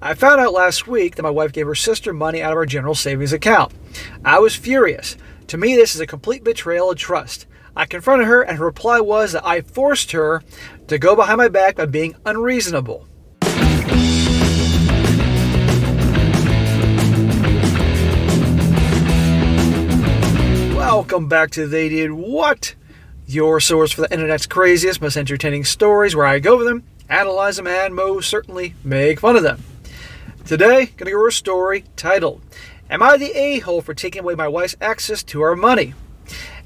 I found out last week that my wife gave her sister money out of our general savings account. I was furious. To me, this is a complete betrayal of trust. I confronted her, and her reply was that I forced her to go behind my back by being unreasonable. Welcome back to They Did What? Your source for the internet's craziest, most entertaining stories, where I go over them, analyze them, and most certainly make fun of them. Today, going to go over a story titled, Am I the A-hole for taking away my wife's access to our money?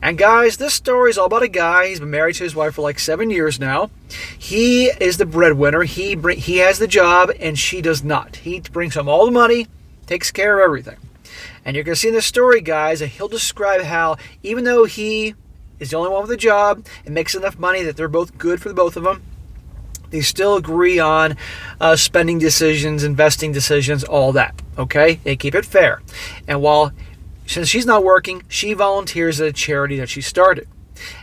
And guys, this story is all about a guy. He's been married to his wife for like 7 years now. He is the breadwinner. He has the job, and she does not. He brings home all the money, takes care of everything. And you're going to see in this story, guys, that he'll describe how even though he is the only one with a job and makes enough money that they're both good for the both of them, they still agree on spending decisions, investing decisions, all that. Okay? They keep it fair. And since she's not working, she volunteers at a charity that she started.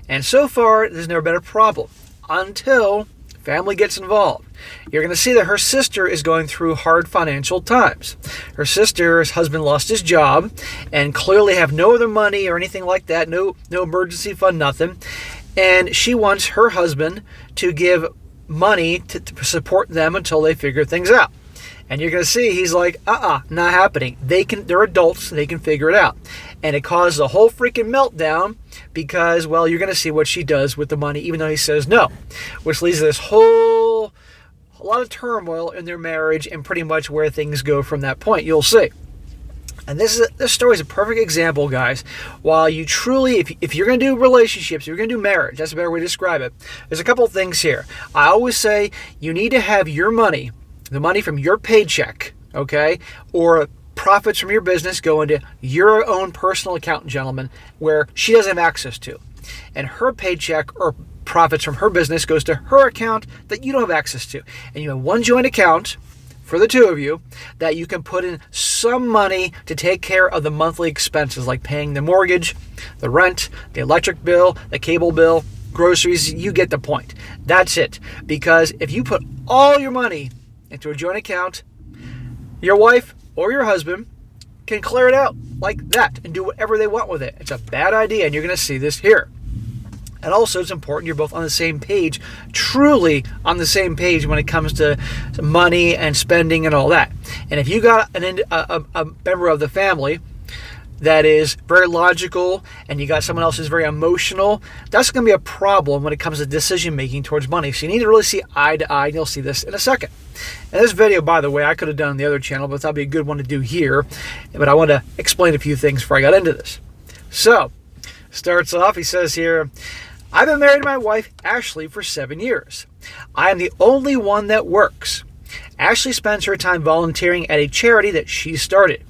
And so far, there's never been a problem until family gets involved. You're going to see that her sister is going through hard financial times. Her sister's husband lost his job and clearly have no other money or anything like that, no emergency fund, nothing. And she wants her husband to give money to support them until they figure things out. And you're going to see he's like, not happening. They're adults, they can figure it out. And it causes a whole freaking meltdown because, well, you're going to see what she does with the money, even though he says no. Which leads to this a lot of turmoil in their marriage and pretty much where things go from that point. You'll see. And this story is a perfect example, guys. While you truly, if you're going to do relationships, if you're going to do marriage, that's a better way to describe it. There's a couple of things here. I always say you need to have your money, the money from your paycheck, okay, or profits from your business go into your own personal account, gentlemen, where she doesn't have access to. And her paycheck or profits from her business goes to her account that you don't have access to. And you have one joint account for the two of you that you can put in some money to take care of the monthly expenses like paying the mortgage, the rent, the electric bill, the cable bill, groceries. You get the point. That's it. Because if you put all your money into a joint account, your wife or your husband can clear it out like that and do whatever they want with it. It's a bad idea, and you're going to see this here. And also, it's important you're both on the same page, truly on the same page when it comes to money and spending and all that. And if you got a member of the family that is very logical and you got someone else who's very emotional, that's going to be a problem when it comes to decision making towards money. So you need to really see eye to eye, and you'll see this in a second. And this video, by the way, I could have done on the other channel, but that'd be a good one to do here. But I want to explain a few things before I got into this. So, starts off, he says here, I've been married to my wife, Ashley, for 7 years. I am the only one that works. Ashley spends her time volunteering at a charity that she started.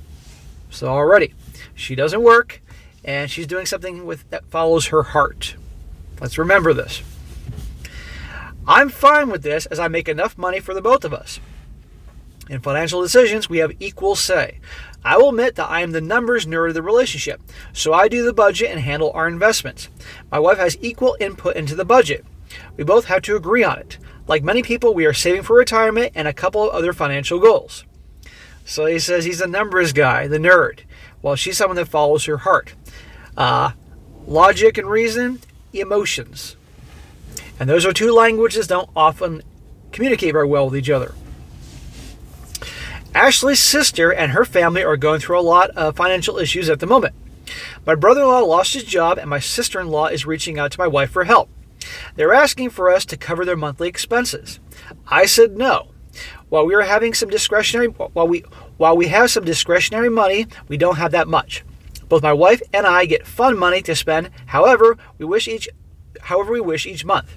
So already, she doesn't work, and she's doing something that follows her heart. Let's remember this. I'm fine with this as I make enough money for the both of us. In financial decisions, we have equal say. I will admit that I am the numbers nerd of the relationship, so I do the budget and handle our investments. My wife has equal input into the budget. We both have to agree on it. Like many people, we are saving for retirement and a couple of other financial goals. So he says he's the numbers guy, the nerd, while she's someone that follows her heart. Logic and reason, emotions. And those are two languages that don't often communicate very well with each other. Ashley's sister and her family are going through a lot of financial issues at the moment. My brother-in-law lost his job, and my sister-in-law is reaching out to my wife for help. They're asking for us to cover their monthly expenses. I said no. While we have some discretionary money, we don't have that much. Both my wife and I get fun money to spend however we wish each month.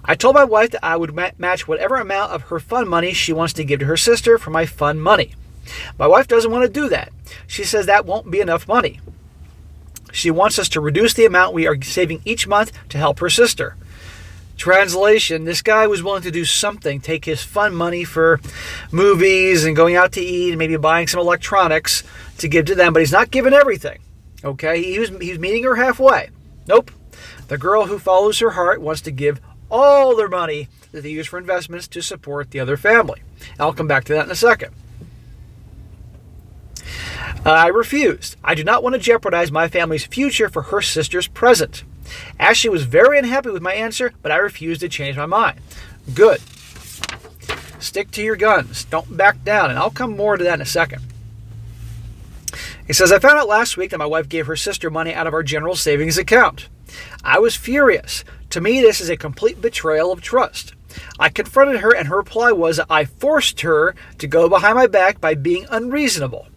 I told my wife that I would match whatever amount of her fun money she wants to give to her sister for my fun money. My wife doesn't want to do that. She says that won't be enough money. She wants us to reduce the amount we are saving each month to help her sister. Translation, this guy was willing to do something, take his fun money for movies and going out to eat and maybe buying some electronics to give to them, but he's not giving everything. Okay, he was meeting her halfway. Nope. The girl who follows her heart wants to give all their money that they use for investments to support the other family. I'll come back to that in a second. I refused. I do not want to jeopardize my family's future for her sister's present. Ashley was very unhappy with my answer, but I refused to change my mind. Good. Stick to your guns. Don't back down, and I'll come more to that in a second. He says, I found out last week that my wife gave her sister money out of our general savings account. I was furious. To me, this is a complete betrayal of trust. I confronted her, and her reply was that I forced her to go behind my back by being unreasonable.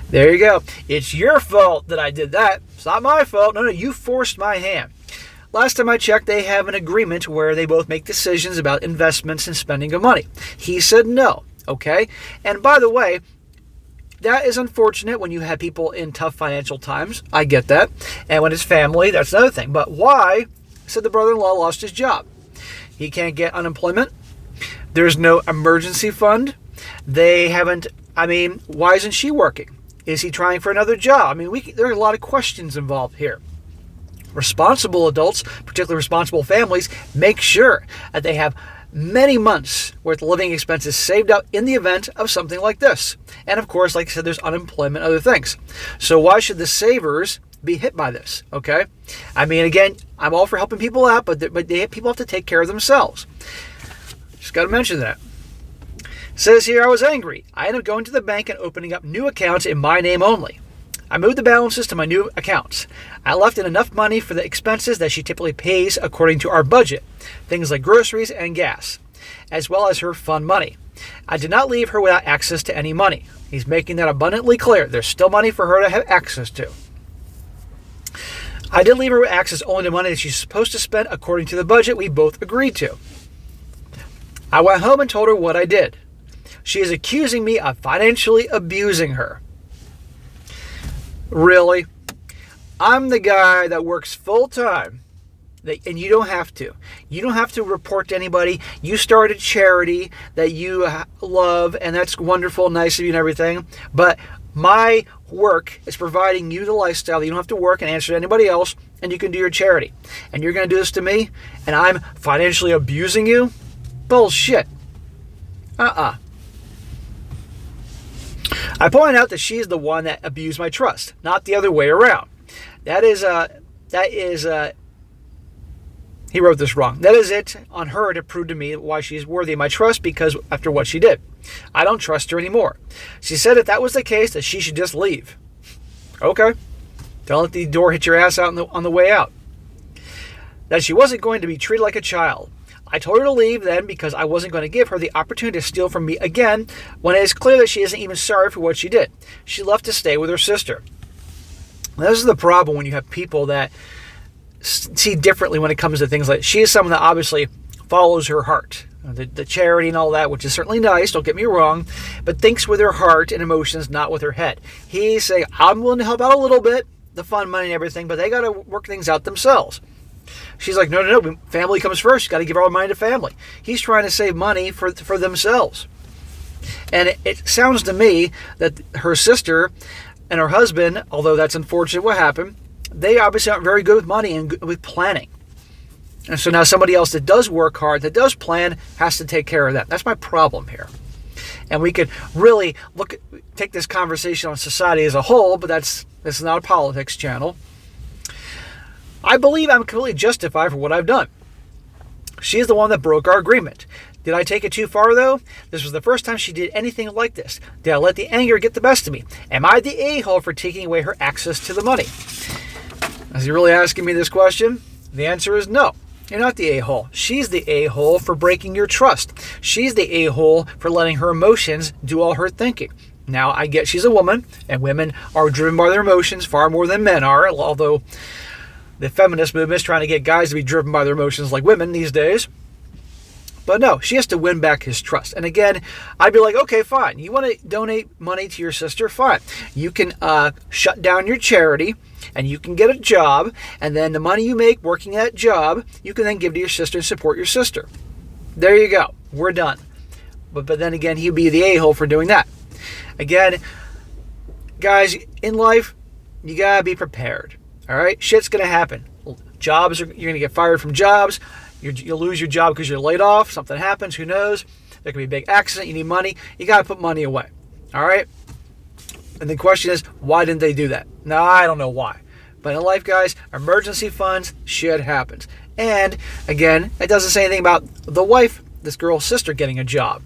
There you go. It's your fault that I did that. It's not my fault. No, you forced my hand. Last time I checked, they have an agreement where they both make decisions about investments and spending of money. He said no. Okay? And by the way, that is unfortunate when you have people in tough financial times. I get that. And when it's family, that's another thing. But why? Said the brother-in-law lost his job. He can't get unemployment. There's no emergency fund. They haven't, why isn't she working? Is he trying for another job? There are a lot of questions involved here. Responsible adults, particularly responsible families, make sure that they have many months worth of living expenses saved up in the event of something like this. And of course, like I said, there's unemployment, other things. So why should the savers be hit by this? Okay? Again, I'm all for helping people out, but people have to take care of themselves. Just got to mention that. Says here, I was angry. I ended up going to the bank and opening up new accounts in my name only. I moved the balances to my new accounts. I left in enough money for the expenses that she typically pays according to our budget, things like groceries and gas, as well as her fund money. I did not leave her without access to any money. He's making that abundantly clear. There's still money for her to have access to. I did leave her with access only to money that she's supposed to spend according to the budget we both agreed to. I went home and told her what I did. She is accusing me of financially abusing her. Really? I'm the guy that works full time, and you don't have to. You don't have to report to anybody. You start a charity that you love, and that's wonderful, nice of you and everything. But my work is providing you the lifestyle that you don't have to work and answer to anybody else, and you can do your charity. And you're going to do this to me, and I'm financially abusing you? Bullshit. I point out that she's the one that abused my trust, not the other way around. He wrote this wrong. That is it on her to prove to me why she's worthy of my trust, because after what she did, I don't trust her anymore. She said if that was the case, that she should just leave. Okay. Don't let the door hit your ass out on the way out. That she wasn't going to be treated like a child. I told her to leave then because I wasn't going to give her the opportunity to steal from me again when it is clear that she isn't even sorry for what she did. She left to stay with her sister. Now, this is the problem when you have people that see differently when it comes to things like she is someone that obviously follows her heart. The charity and all that, which is certainly nice, don't get me wrong, but thinks with her heart and emotions, not with her head. He's saying, I'm willing to help out a little bit, the fund money and everything, but they got to work things out themselves. She's like, no, family comes first. You got to give all the money to family. He's trying to save money for themselves. And it sounds to me that her sister and her husband, although that's unfortunate what happened, they obviously aren't very good with money and with planning. And so now somebody else that does work hard, that does plan, has to take care of that. That's my problem here. And we could really take this conversation on society as a whole, but this is not a politics channel. I believe I'm completely justified for what I've done. She is the one that broke our agreement. Did I take it too far, though? This was the first time she did anything like this. Did I let the anger get the best of me? Am I the a-hole for taking away her access to the money? Is he really asking me this question? The answer is no. You're not the a-hole. She's the a-hole for breaking your trust. She's the a-hole for letting her emotions do all her thinking. Now, I get she's a woman, and women are driven by their emotions far more than men are, although the feminist movement is trying to get guys to be driven by their emotions like women these days. But no, she has to win back his trust. And again, I'd be like, okay, fine. You want to donate money to your sister? Fine. You can shut down your charity, and you can get a job, and then the money you make working that job, you can then give to your sister and support your sister. There you go. We're done. But then again, he'd be the a-hole for doing that. Again, guys, in life, you got to be prepared. All right? Shit's going to happen. You're going to get fired from jobs. You'll lose your job because you're laid off. Something happens. Who knows? There could be a big accident. You need money. You got to put money away. All right? And the question is, why didn't they do that? Now, I don't know why. But in life, guys, emergency funds, shit happens. And, again, it doesn't say anything about the wife, this girl's sister, getting a job.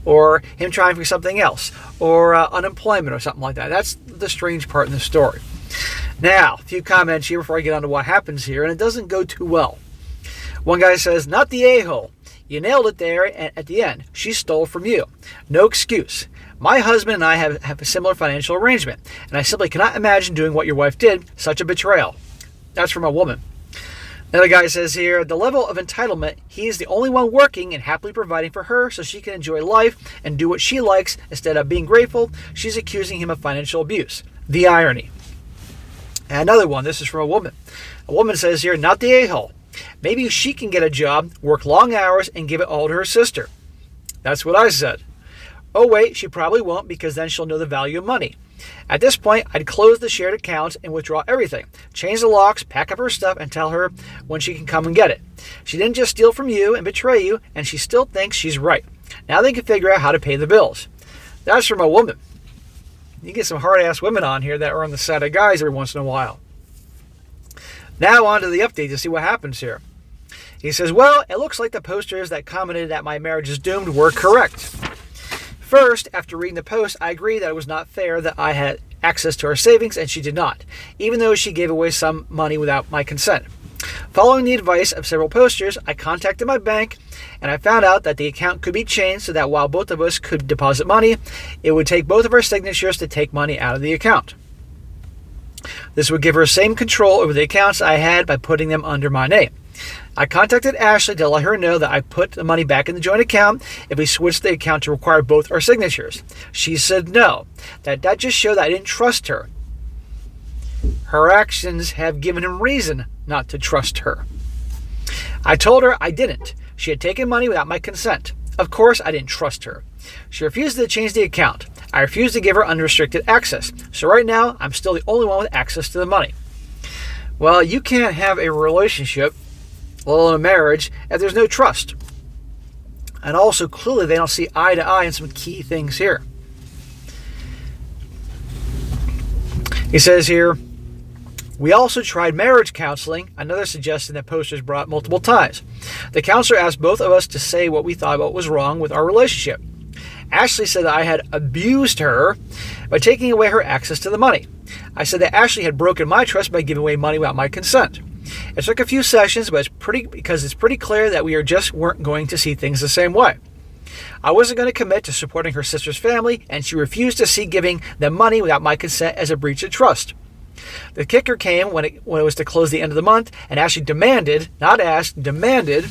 Or him trying for something else. Or unemployment or something like that. That's the strange part in the story. Now, a few comments here before I get on to what happens here. And it doesn't go too well. One guy says, not the a-hole. You nailed it there at the end. She stole from you. No excuse. My husband and I have a similar financial arrangement, and I simply cannot imagine doing what your wife did. Such a betrayal. That's from a woman. Another guy says here, the level of entitlement, he is the only one working and happily providing for her so she can enjoy life and do what she likes instead of being grateful. She's accusing him of financial abuse. The irony. And another one, this is from a woman. A woman says here, not the a-hole. Maybe she can get a job, work long hours, and give it all to her sister. That's what I said. Oh wait, she probably won't because then she'll know the value of money. At this point, I'd close the shared accounts and withdraw everything. Change the locks, pack up her stuff, and tell her when she can come and get it. She didn't just steal from you and betray you, and she still thinks she's right. Now they can figure out how to pay the bills. That's from a woman. You get some hard-ass women on here that are on the side of guys every once in a while. Now on to the update to see what happens here. He says, well, it looks like the posters that commented that my marriage is doomed were correct. First, after reading the post, I agree that it was not fair that I had access to our savings and she did not, even though she gave away some money without my consent. Following the advice of several posters, I contacted my bank and I found out that the account could be changed so that while both of us could deposit money, it would take both of our signatures to take money out of the account. This would give her same control over the accounts I had by putting them under my name. I contacted Ashley to let her know that I put the money back in the joint account if we switched the account to require both our signatures. She said no, that just showed that I didn't trust her. Her actions have given him reason not to trust her. I told her I didn't. She had taken money without my consent. Of course, I didn't trust her. She refused to change the account. I refused to give her unrestricted access. So right now, I'm still the only one with access to the money. Well, you can't have a relationship, let alone a marriage, if there's no trust. And also, clearly, they don't see eye to eye on some key things here. He says here, we also tried marriage counseling, another suggestion that posters brought multiple times. The counselor asked both of us to say what we thought about was wrong with our relationship. Ashley said that I had abused her by taking away her access to the money. I said that Ashley had broken my trust by giving away money without my consent. It took a few sessions, but it's pretty clear that we weren't going to see things the same way. I wasn't going to commit to supporting her sister's family, and she refused to see giving them money without my consent as a breach of trust. The kicker came when it was to close the end of the month, and Ashley demanded, not asked, demanded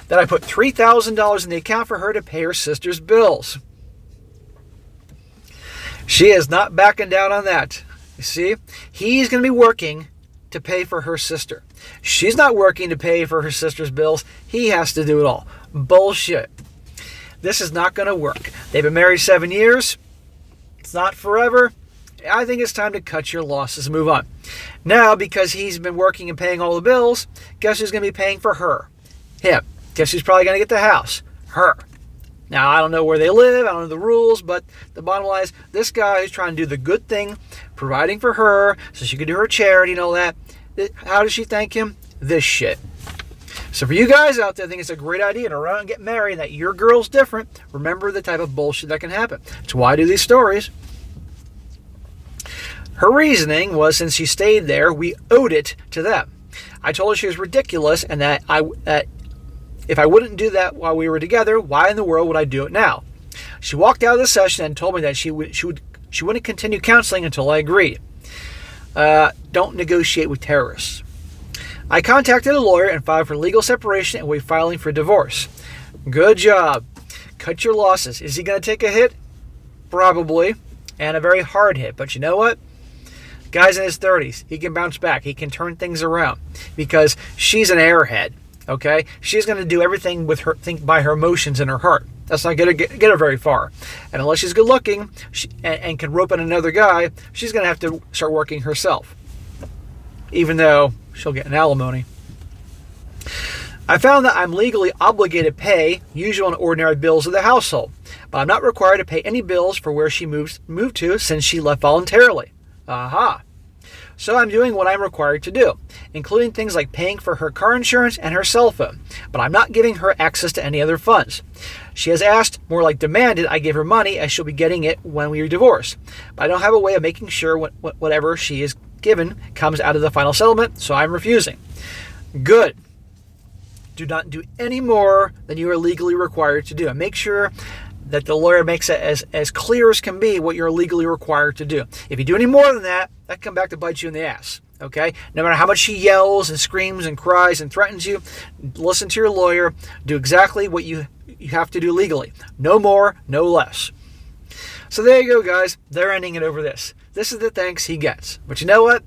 that I put $3,000 in the account for her to pay her sister's bills. She is not backing down on that. You see, he's going to be working to pay for her sister. She's not working to pay for her sister's bills. He has to do it all. Bullshit. This is not going to work. They've been married 7 years. It's not forever. I think it's time to cut your losses and move on. Now, because he's been working and paying all the bills, guess who's going to be paying for her? Him. Guess who's probably going to get the house? Her. Now, I don't know where they live. I don't know the rules, but the bottom line is this guy is trying to do the good thing, providing for her so she can do her charity and all that. How does she thank him? This shit. So for you guys out there, I think it's a great idea to run and get married, that your girl's different. Remember the type of bullshit that can happen. That's why I do these stories. Her reasoning was since she stayed there, we owed it to them. I told her she was ridiculous and that if I wouldn't do that while we were together, why in the world would I do it now? She walked out of the session and told me that she wouldn't continue counseling until I agreed. Don't negotiate with terrorists. I contacted a lawyer and filed for legal separation and we're filing for divorce. Good job. Cut your losses. Is he going to take a hit? Probably. And a very hard hit. But you know what? Guy's in his 30s. He can bounce back. He can turn things around because she's an airhead. Okay? She's going to do everything with her, think by her emotions in her heart. That's not going to get her very far. And unless she's good looking and can rope in another guy, she's going to have to start working herself. Even though she'll get an alimony. I found that I'm legally obligated to pay usual and ordinary bills of the household. but I'm not required to pay any bills for where she moved to since she left voluntarily. Aha. So I'm doing what I'm required to do, including things like paying for her car insurance and her cell phone, but I'm not giving her access to any other funds. She has asked, more like demanded, I give her money as she'll be getting it when we are divorced, but I don't have a way of making sure whatever she is given comes out of the final settlement, so I'm refusing. Good. Do not do any more than you are legally required to do, and make sure that the lawyer makes it as clear as can be what you're legally required to do. If you do any more than that, that can come back to bite you in the ass. Okay? No matter how much she yells and screams and cries and threatens you, listen to your lawyer. Do exactly what you have to do legally. No more, no less. So there you go, guys. They're ending it over this. This is the thanks he gets. But you know what?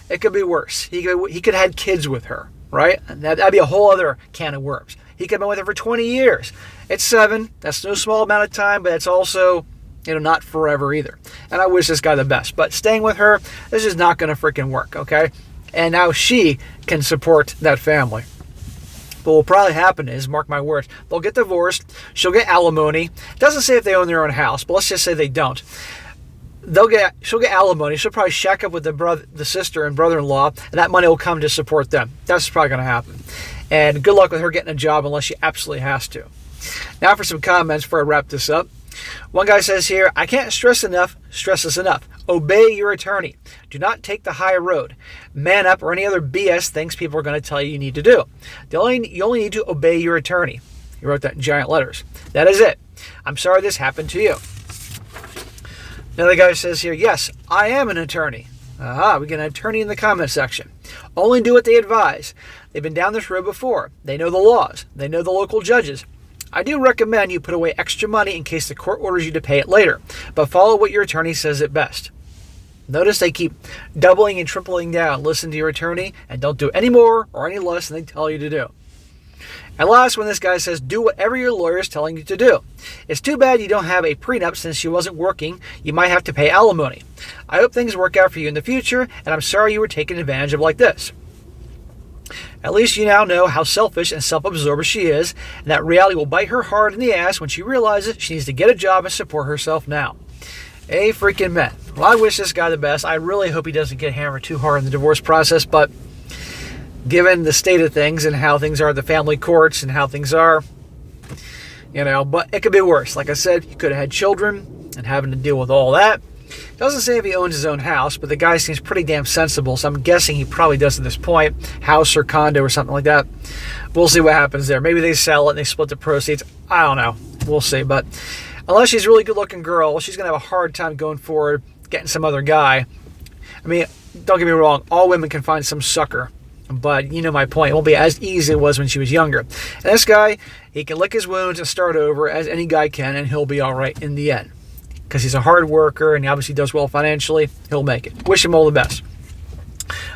It could be worse. He could have had kids with her, right? And that'd be a whole other can of worms. He could have been with her for 20 years. It's 7. That's no small amount of time, but it's also, not forever either. And I wish this guy the best. But staying with her, this is not going to freaking work, okay? And now she can support that family. But what will probably happen is, mark my words, they'll get divorced. She'll get alimony. It doesn't say if they own their own house, but let's just say they don't. She'll get alimony. She'll probably shack up with the sister and brother-in-law, and that money will come to support them. That's probably going to happen. And good luck with her getting a job unless she absolutely has to. Now for some comments before I wrap this up. One guy says here, I can't stress this enough. Obey your attorney. Do not take the high road. Man up or any other BS things people are going to tell you need to do. You only need to obey your attorney. He wrote that in giant letters. That is it. I'm sorry this happened to you. Another guy says here, yes, I am an attorney. We get an attorney in the comment section. Only do what they advise. They've been down this road before. They know the laws. They know the local judges. I do recommend you put away extra money in case the court orders you to pay it later, but follow what your attorney says at best. Notice they keep doubling and tripling down. Listen to your attorney and don't do any more or any less than they tell you to do. And last one, this guy says, do whatever your lawyer is telling you to do. It's too bad you don't have a prenup since she wasn't working. You might have to pay alimony. I hope things work out for you in the future, and I'm sorry you were taken advantage of like this. At least you now know how selfish and self-absorbed she is, and that reality will bite her hard in the ass when she realizes she needs to get a job and support herself now. A freaking man. Well, I wish this guy the best. I really hope he doesn't get hammered too hard in the divorce process, but given the state of things and how things are at the family courts and how things are, but it could be worse. Like I said, you could have had children and having to deal with all that. Doesn't say if he owns his own house, but the guy seems pretty damn sensible, so I'm guessing he probably does at this point. House or condo or something like that. We'll see what happens there. Maybe they sell it and they split the proceeds. I don't know. We'll see. But unless she's a really good-looking girl, she's going to have a hard time going forward, getting some other guy. I mean, don't get me wrong. All women can find some sucker. But you know my point. It won't be as easy as it was when she was younger. And this guy, he can lick his wounds and start over as any guy can, and he'll be all right in the end. Because he's a hard worker and he obviously does well financially. He'll make it. Wish him all the best.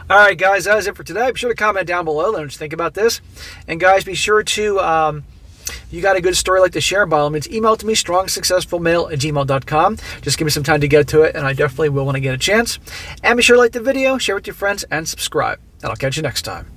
All right, guys, that is it for today. Be sure to comment down below. Let me just think about this. And guys, be sure to, if you got a good story like to share, by all means, email to me, strongsuccessfulmale@gmail.com. Just give me some time to get to it, and I definitely will when I get a chance. And be sure to like the video, share with your friends, and subscribe. And I'll catch you next time.